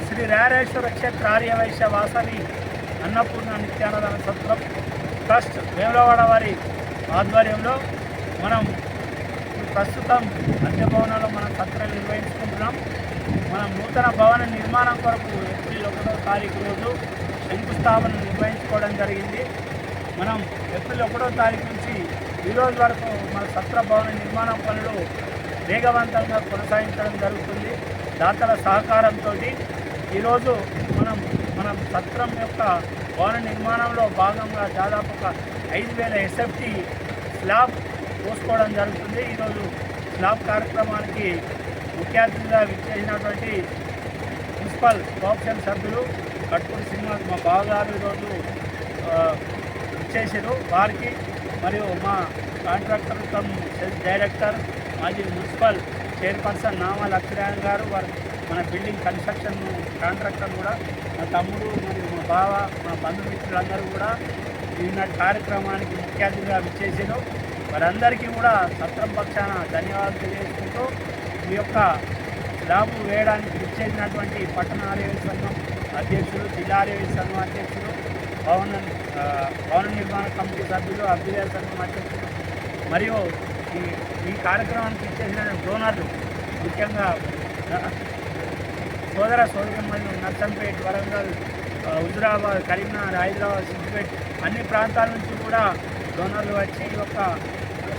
శ్రీ రారేశ్వర క్షేత్ర ఆర్యవైశ్య వాసవి అన్నపూర్ణ నిత్యాన్నదాన సత్రం ట్రస్ట్ వేములవాడ వారి ఆధ్వర్యంలో మనం ప్రస్తుతం అద్దె భవనంలో మనం సత్రం నిర్వహించుకుంటున్నాం. మనం నూతన భవన నిర్మాణం కొరకు ఏప్రిల్ 1వ తారీఖు రోజు శంకుస్థాపన నిర్వహించుకోవడం జరిగింది. మనం ఏప్రిల్ 1వ తారీఖు నుంచి ఈ రోజు వరకు మన సత్ర భవన నిర్మాణం పనులు వేగవంతంగా కొనసాగించడం జరుగుతుంది. దాతల సహకారంతో ఈరోజు మనం సత్రం యొక్క భవన నిర్మాణంలో భాగంగా దాదాపు ఒక 5,000 ఎస్ఎఫ్టీ స్లాబ్ పోసుకోవడం జరుగుతుంది. ఈరోజు స్లాబ్ కార్యక్రమానికి ముఖ్య అతిథిగా విచ్చేసినటువంటి మున్సిపల్ కోఆప్షన్ సభ్యులు కట్పూరి శ్రీనివాస్ మా బావగారు ఈరోజు ఇచ్చేసారు. వారికి మరియు మా కాంట్రాక్టర్ కమ్ సెల్స్ డైరెక్టర్ మాజీ మున్సిపల్ చైర్పర్సన్ నామా లక్ష్మీనారాయణ గారు, వారు మన బిల్డింగ్ కన్స్ట్రక్షన్ కాంట్రాక్టర్ కూడా మా తమ్ముడు మరియు మా బావ మా బంధుమిత్రులందరూ కూడా ఈనాటి కార్యక్రమానికి ముఖ్య అతిథిగా విచ్చేసారు. వారందరికీ కూడా సత్రం పక్షాన ధన్యవాదాలు తెలియజేసుకుంటూ ఈ యొక్క స్లాబ్ వేయడానికి విచ్చేసినటువంటి పట్టణ ఆర్యవేశ సంఘం అధ్యక్షులు, జిల్లా ఆర్యవేశ సంఘం అధ్యక్షులు, భవన నిర్మాణ కమిటీ సభ్యులు, అభ్యుదయ సంఘం అధ్యక్షులు మరియు ఈ కార్యక్రమానికి ఇచ్చేసిన డోనర్లు, ముఖ్యంగా సోదరమ్మలు నర్సంపేట్, వరంగల్, హుజురాబాద్, కరీంనగర్, హైదరాబాద్, సిద్దిపేట అన్ని ప్రాంతాల నుంచి కూడా డోనర్లు వచ్చి ఈ యొక్క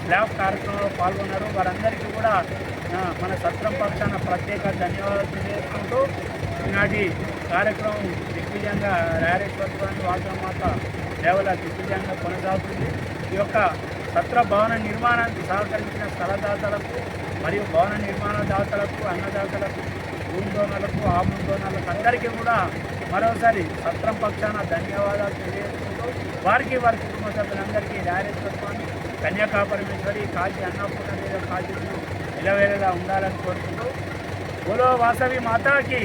స్లాబ్ కార్యక్రమంలో పాల్గొన్నారు. వారందరికీ కూడా మన సత్రం పక్షాన ప్రత్యేక ధన్యవాదాలు తెలియజేసుకుంటూ ఈనాటి కార్యక్రమం దిగ్విజయంగా రారేశ్వర స్వామి వాసవమాత సేవల దిగ్విజయంగా కొనసాగుతుంది. ఈ యొక్క సత్ర భవన నిర్మాణానికి సహకరించిన స్థలదాతలకు మరియు భవన నిర్మాణ దాతలకు, అన్నదాతలకు, భూమి డోనర్లకు, ఆభరణ డోనర్లకు అందరికీ కూడా మరోసారి సత్రం పక్షాన ధన్యవాదాలు తెలియజేసుకుంటూ వారి కుటుంబ సభ్యులందరికీ రారేశ్వర స్వామి, కన్యాకా పరమేశ్వరి, కాశీ అన్నపూర్ణ మీద కాశీలు నిలవేళలా ఉండాలని కోరుకుంటూ బోలో వాసవి మాతాకి